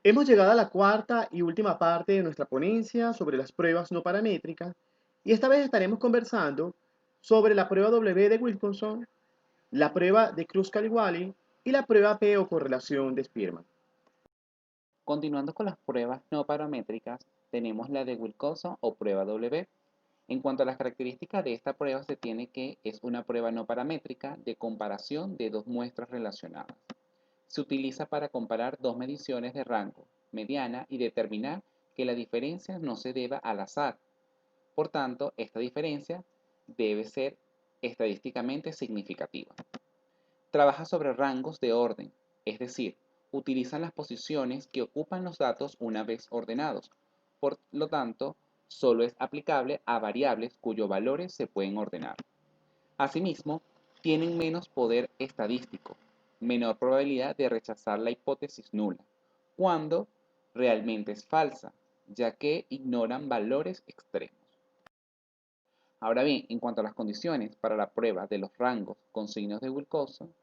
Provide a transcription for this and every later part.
Hemos llegado a la cuarta y última parte de nuestra ponencia sobre las pruebas no paramétricas y esta vez estaremos conversando sobre la prueba W de Wilkinson, la prueba de Kruskal-Wallis y la prueba P o correlación de Spearman. Continuando con las pruebas no paramétricas, tenemos la de Wilcoxon o prueba W. En cuanto a las características de esta prueba, se tiene que es una prueba no paramétrica de comparación de dos muestras relacionadas. Se utiliza para comparar dos mediciones de rango, mediana, y determinar que la diferencia no se deba al azar. Por tanto, esta diferencia debe ser estadísticamente significativa. Trabaja sobre rangos de orden, es decir, utilizan las posiciones que ocupan los datos una vez ordenados. Por lo tanto, solo es aplicable a variables cuyos valores se pueden ordenar. Asimismo, tienen menos poder estadístico, menor probabilidad de rechazar la hipótesis nula, cuando realmente es falsa, ya que ignoran valores extremos. Ahora bien, en cuanto a las condiciones para la prueba de los rangos con signos de Wilcoxon,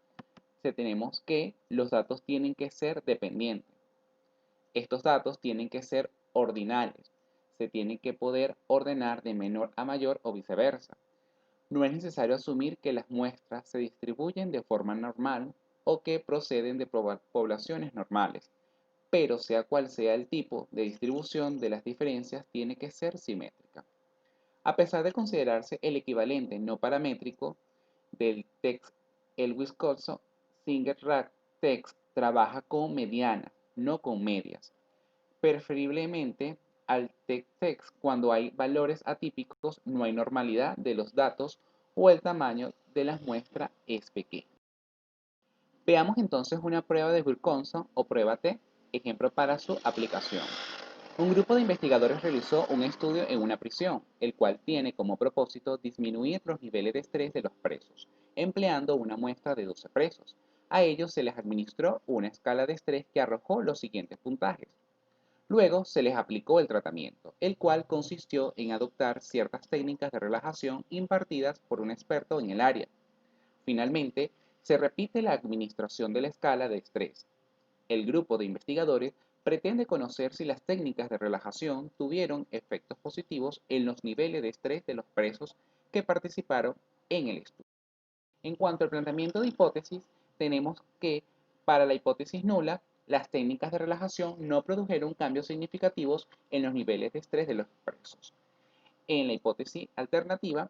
tenemos que los datos tienen que ser dependientes. Estos datos tienen que ser ordinales. Se tienen que poder ordenar de menor a mayor o viceversa. No es necesario asumir que las muestras se distribuyen de forma normal o que proceden de poblaciones normales, pero sea cual sea el tipo de distribución de las diferencias, tiene que ser simétrica. A pesar de considerarse el equivalente no paramétrico del text, el Wisconsin-Singer-Rad text trabaja con medianas, no con medias. Preferiblemente al text cuando hay valores atípicos, no hay normalidad de los datos o el tamaño de la muestra es pequeño. Veamos entonces una prueba de Wilcoxon o prueba T, ejemplo para su aplicación. Un grupo de investigadores realizó un estudio en una prisión, el cual tiene como propósito disminuir los niveles de estrés de los presos, empleando una muestra de 12 presos. A ellos se les administró una escala de estrés que arrojó los siguientes puntajes. Luego se les aplicó el tratamiento, el cual consistió en adoptar ciertas técnicas de relajación impartidas por un experto en el área. Finalmente, se repite la administración de la escala de estrés. El grupo de investigadores pretende conocer si las técnicas de relajación tuvieron efectos positivos en los niveles de estrés de los presos que participaron en el estudio. En cuanto al planteamiento de hipótesis, tenemos que para la hipótesis nula, las técnicas de relajación no produjeron cambios significativos en los niveles de estrés de los presos. En la hipótesis alternativa,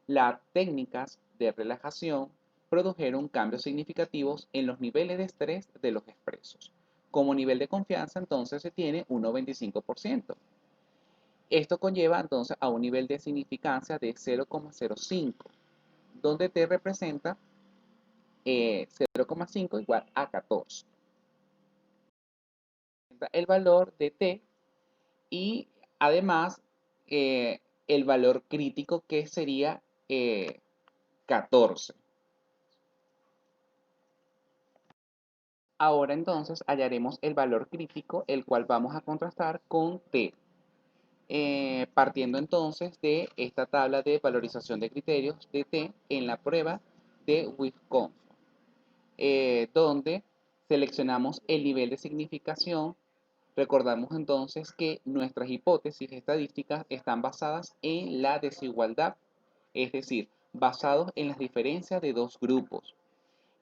las técnicas de relajación produjeron cambios significativos en los niveles de estrés de los presos. Como nivel de confianza, entonces se tiene un 95%. Esto conlleva entonces a un nivel de significancia de 0,05, donde T representa 0,5 igual a 14. El valor de T y además el valor crítico que sería 14. Ahora entonces hallaremos el valor crítico, el cual vamos a contrastar con T. Partiendo entonces de esta tabla de valorización de criterios de T en la prueba de Wisconsin, donde seleccionamos el nivel de significación. Recordamos entonces que nuestras hipótesis estadísticas están basadas en la desigualdad, es decir, basados en las diferencias de dos grupos.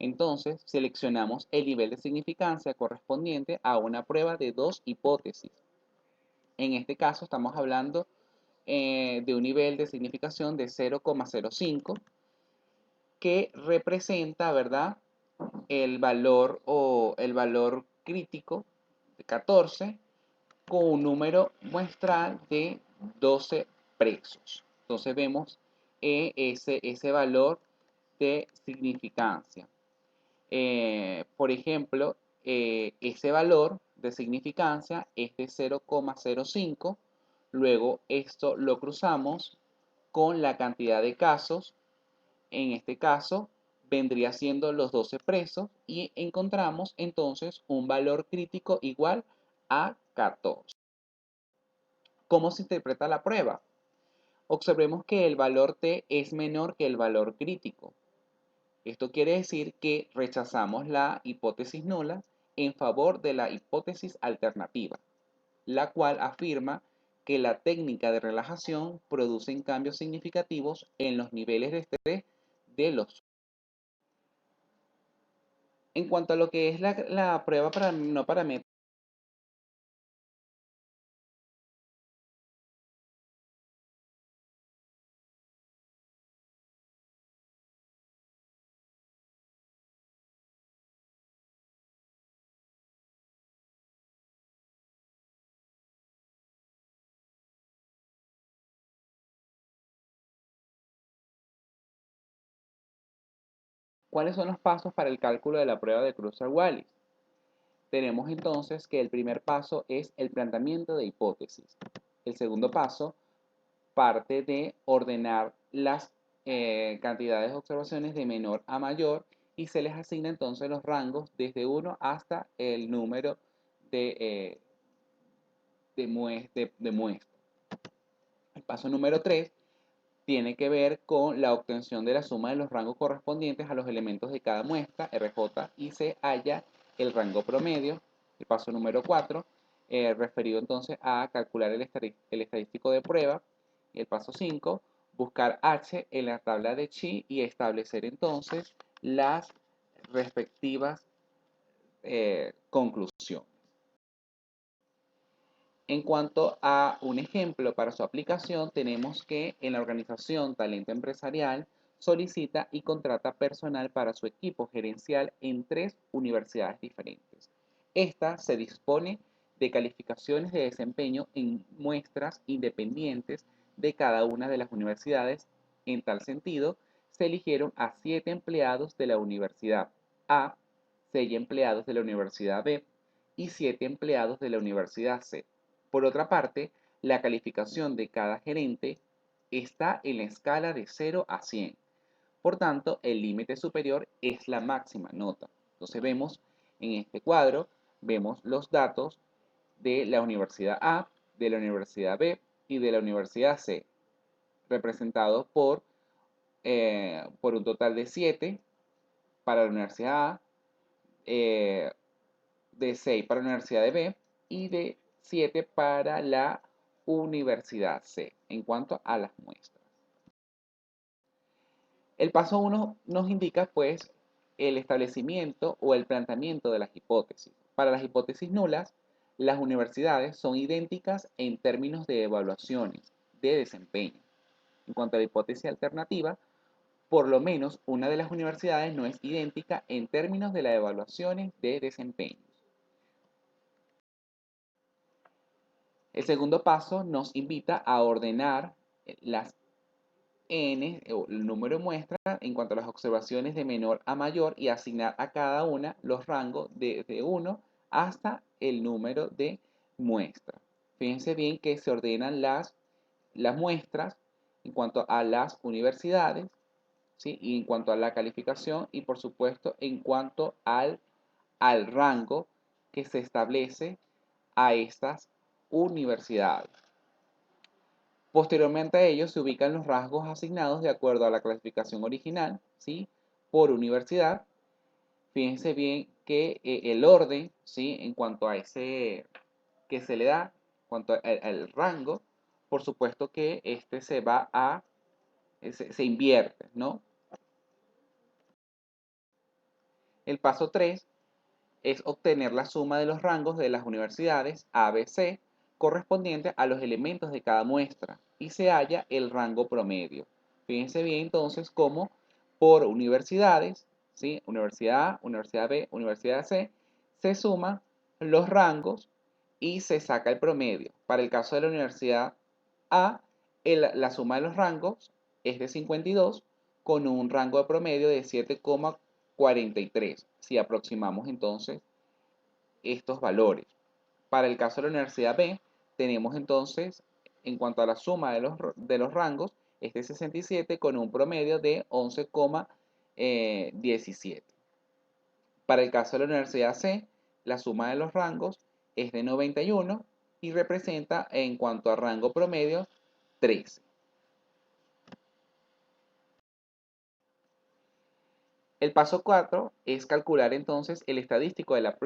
Entonces, seleccionamos el nivel de significancia correspondiente a una prueba de dos hipótesis. En este caso estamos hablando de un nivel de significación de 0,05 que representa, ¿verdad?, el valor o el valor crítico de 14 con un número muestral de 12 presos. Entonces vemos ese valor de significancia. Por ejemplo, ese valor de significancia es de 0,05. Luego esto lo cruzamos con la cantidad de casos. En este caso vendría siendo los 12 presos y encontramos entonces un valor crítico igual a 14. ¿Cómo se interpreta la prueba? Observemos que el valor T es menor que el valor crítico. Esto quiere decir que rechazamos la hipótesis nula en favor de la hipótesis alternativa, la cual afirma que la técnica de relajación produce cambios significativos en los niveles de estrés de los. En cuanto a lo que es la prueba no paramétrica, ¿cuáles son los pasos para el cálculo de la prueba de Kruskal-Wallis? Tenemos entonces que el primer paso es el planteamiento de hipótesis. El segundo paso parte de ordenar las cantidades de observaciones de menor a mayor y se les asigna entonces los rangos desde 1 hasta el número de muestras. El paso número 3 tiene que ver con la obtención de la suma de los rangos correspondientes a los elementos de cada muestra, RJ, y se halla el rango promedio. El paso número 4, referido entonces a calcular el estadístico de prueba. Y el paso 5, buscar H en la tabla de Chi y establecer entonces las respectivas conclusiones. En cuanto a un ejemplo para su aplicación, tenemos que en la organización Talento Empresarial solicita y contrata personal para su equipo gerencial en 3 universidades diferentes. Esta se dispone de calificaciones de desempeño en muestras independientes de cada una de las universidades. En tal sentido, se eligieron a 7 empleados de la Universidad A, 6 empleados de la Universidad B y 7 empleados de la Universidad C. Por otra parte, la calificación de cada gerente está en la escala de 0 a 100. Por tanto, el límite superior es la máxima nota. Entonces vemos en este cuadro, vemos los datos de la Universidad A, de la Universidad B y de la Universidad C, representados por un total de 7 para la Universidad A, de 6 para la Universidad B y de 7 para la Universidad C en cuanto a las muestras. El paso 1 nos indica pues el establecimiento o el planteamiento de las hipótesis. Para las hipótesis nulas, las universidades son idénticas en términos de evaluaciones de desempeño. En cuanto a la hipótesis alternativa, por lo menos una de las universidades no es idéntica en términos de las evaluaciones de desempeño. El segundo paso nos invita a ordenar las n, o el número de muestras, en cuanto a las observaciones de menor a mayor y asignar a cada una los rangos de 1 hasta el número de muestras. Fíjense bien que se ordenan las muestras en cuanto a las universidades, ¿sí? Y en cuanto a la calificación y por supuesto en cuanto al rango que se establece a estas universidades. Posteriormente a ello se ubican los rasgos asignados de acuerdo a la clasificación original, ¿sí? Por universidad. Fíjense bien que el orden, ¿sí? En cuanto a ese que se le da, en cuanto al rango, por supuesto que este se va a, se invierte, ¿no? El paso 3 es obtener la suma de los rangos de las universidades A, B, C correspondiente a los elementos de cada muestra y se halla el rango promedio. Fíjense bien entonces cómo por universidades, ¿sí? Universidad A, Universidad B, Universidad C, se suman los rangos y se saca el promedio. Para el caso de la Universidad A, la suma de los rangos es de 52 con un rango de promedio de 7,43 si aproximamos entonces estos valores. Para el caso de la Universidad B, tenemos entonces, en cuanto a la suma de los rangos, es de 67 con un promedio de 11,17. Para el caso de la Universidad C, la suma de los rangos es de 91 y representa, en cuanto a rango promedio, 13. El paso 4 es calcular entonces el estadístico de la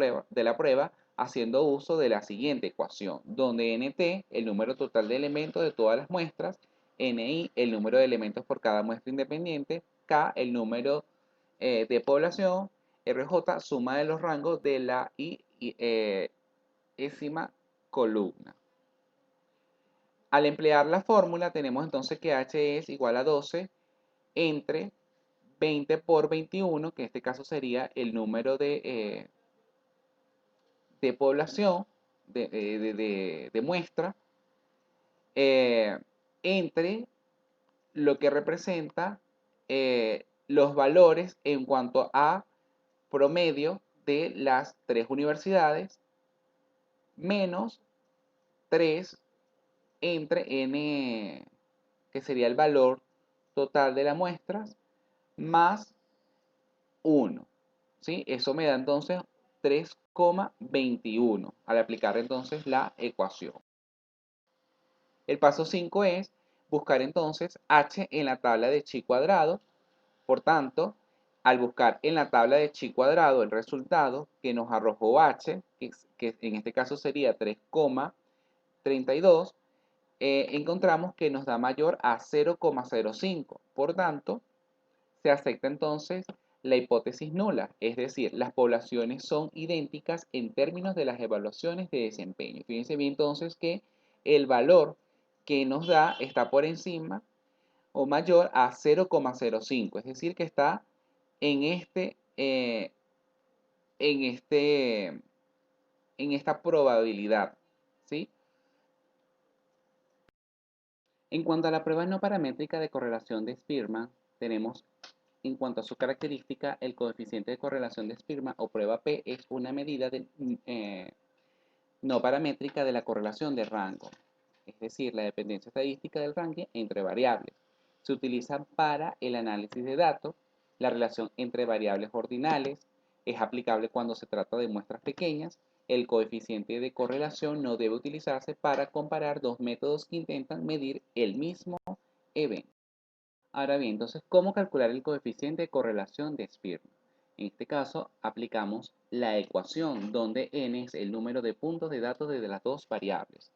prueba haciendo uso de la siguiente ecuación, donde nt, el número total de elementos de todas las muestras, ni, el número de elementos por cada muestra independiente, k, el número de población, rj, suma de los rangos de la décima columna. Al emplear la fórmula tenemos entonces que h es igual a 12 entre 20 por 21, que en este caso sería el número de población, de muestra, entre lo que representa los valores en cuanto a promedio de las 3 universidades, menos 3 entre n, que sería el valor total de las muestras, más 1. ¿Sí? Eso me da entonces 3,21 al aplicar entonces la ecuación. El paso 5 es buscar entonces h en la tabla de chi cuadrado. Por tanto, al buscar en la tabla de chi cuadrado el resultado que nos arrojó h, que en este caso sería 3,32, encontramos que nos da mayor a 0,05. Por tanto, se acepta entonces la hipótesis nula, es decir, las poblaciones son idénticas en términos de las evaluaciones de desempeño. Fíjense bien entonces que el valor que nos da está por encima o mayor a 0,05, es decir, que está en esta probabilidad, ¿sí? En cuanto a la prueba no paramétrica de correlación de Spearman, tenemos en cuanto a su característica, el coeficiente de correlación de Spearman o prueba P es una medida no paramétrica de la correlación de rango, es decir, la dependencia estadística del ranking entre variables. Se utiliza para el análisis de datos, la relación entre variables ordinales, es aplicable cuando se trata de muestras pequeñas. El coeficiente de correlación no debe utilizarse para comparar dos métodos que intentan medir el mismo evento. Ahora bien, entonces, ¿cómo calcular el coeficiente de correlación de Spearman? En este caso, aplicamos la ecuación donde n es el número de puntos de datos de las dos variables.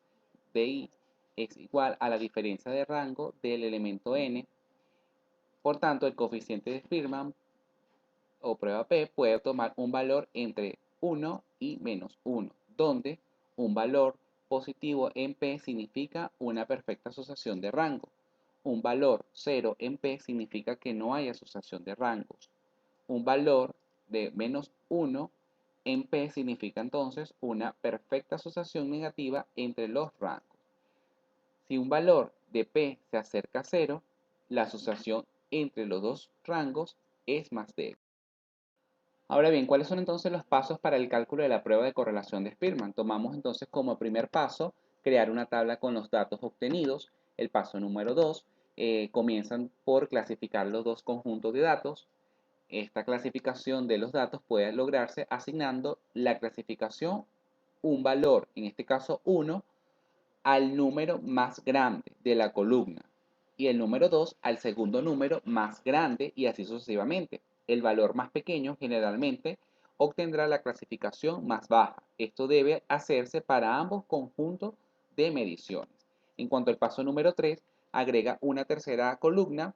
Di es igual a la diferencia de rango del elemento n. Por tanto, el coeficiente de Spearman o prueba P puede tomar un valor entre 1 y menos 1, donde un valor positivo en P significa una perfecta asociación de rango. Un valor 0 en P significa que no hay asociación de rangos. Un valor de menos 1 en P significa entonces una perfecta asociación negativa entre los rangos. Si un valor de P se acerca a 0, la asociación entre los dos rangos es más débil. Ahora bien, ¿cuáles son entonces los pasos para el cálculo de la prueba de correlación de Spearman? Tomamos entonces como primer paso crear una tabla con los datos obtenidos. El paso número 2, comienzan por clasificar los dos conjuntos de datos. Esta clasificación de los datos puede lograrse asignando la clasificación un valor, en este caso 1, al número más grande de la columna y el número 2 al segundo número más grande y así sucesivamente. El valor más pequeño generalmente obtendrá la clasificación más baja. Esto debe hacerse para ambos conjuntos de mediciones. En cuanto al paso número 3, agrega una tercera columna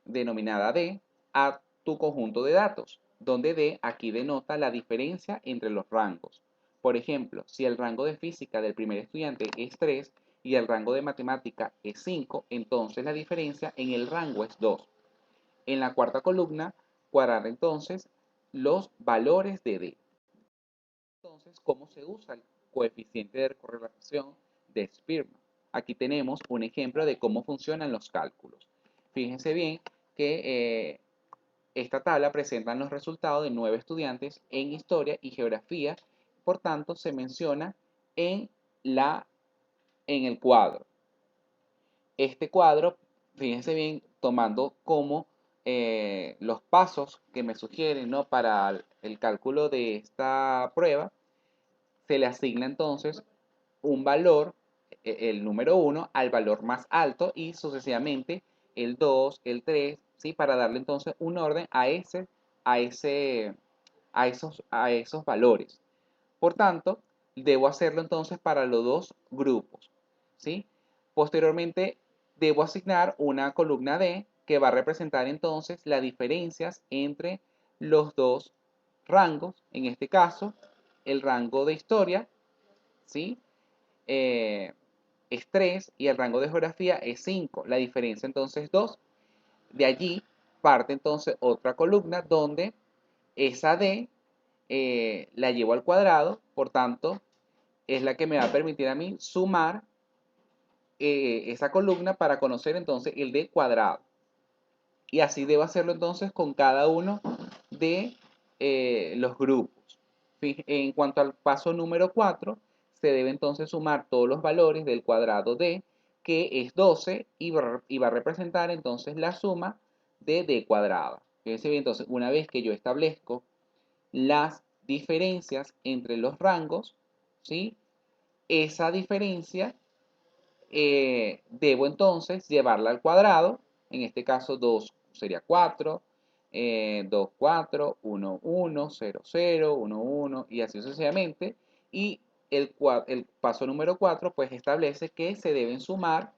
denominada D a tu conjunto de datos, donde D aquí denota la diferencia entre los rangos. Por ejemplo, si el rango de física del primer estudiante es 3 y el rango de matemática es 5, entonces la diferencia en el rango es 2. En la cuarta columna, cuadrar entonces los valores de D. Entonces, ¿cómo se usa el coeficiente de correlación de Spearman? Aquí tenemos un ejemplo de cómo funcionan los cálculos. Fíjense bien que esta tabla presenta los resultados de 9 estudiantes en historia y geografía, por tanto se menciona en el cuadro. Este cuadro, fíjense bien, tomando como los pasos que me sugieren, ¿no?, para el cálculo de esta prueba, se le asigna entonces un valor, el número 1, al valor más alto y sucesivamente el 2, el 3, ¿sí?, para darle entonces un orden a ese a esos valores. Por tanto, debo hacerlo entonces para los dos grupos, ¿sí? Posteriormente, debo asignar una columna D que va a representar entonces las diferencias entre los dos rangos. En este caso, el rango de historia, ¿sí? Es 3 y el rango de geografía es 5. La diferencia entonces es 2. De allí parte entonces otra columna donde esa D la llevo al cuadrado, por tanto, es la que me va a permitir a mí sumar esa columna para conocer entonces el D cuadrado. Y así debo hacerlo entonces con cada uno de los grupos. En cuanto al paso número 4, se debe entonces sumar todos los valores del cuadrado D, que es 12, y va a representar entonces la suma de D cuadrada. Fíjense bien, entonces, una vez que yo establezco las diferencias entre los rangos, ¿sí? Esa diferencia debo entonces llevarla al cuadrado. En este caso 2 sería 4, 2, 4, 1, 1, 0, 0, 1, 1 y así sucesivamente. Y el paso número 4 pues establece que se deben sumar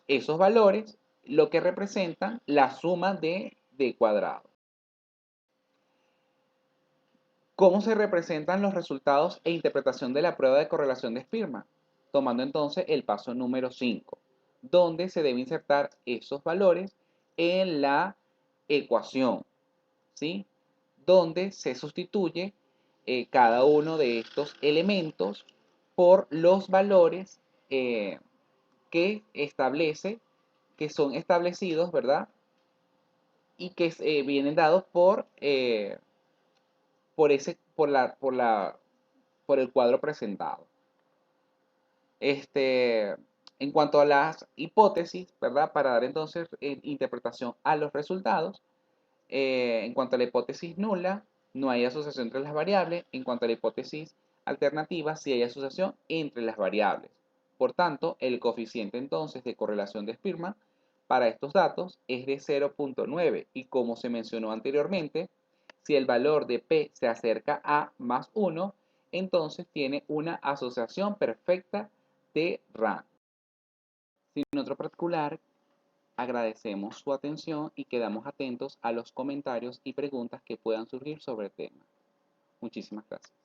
esos valores, lo que representan la suma de D cuadrado. ¿Cómo se representan los resultados e interpretación de la prueba de correlación de Spearman? Tomando entonces el paso número 5, donde se debe insertar esos valores en la ecuación, ¿sí? Donde se sustituye cada uno de estos elementos por los valores que establece, que son establecidos, ¿verdad? Y que vienen dados por el cuadro presentado. En cuanto a las hipótesis, ¿verdad? Para dar entonces interpretación a los resultados, en cuanto a la hipótesis nula, no hay asociación entre las variables. En cuanto a la hipótesis alternativa, sí hay asociación entre las variables. Por tanto, el coeficiente entonces de correlación de Spearman para estos datos es de 0.9 y como se mencionó anteriormente, si el valor de P se acerca a más 1, entonces tiene una asociación perfecta de rango. Sin otro particular, agradecemos su atención y quedamos atentos a los comentarios y preguntas que puedan surgir sobre el tema. Muchísimas gracias.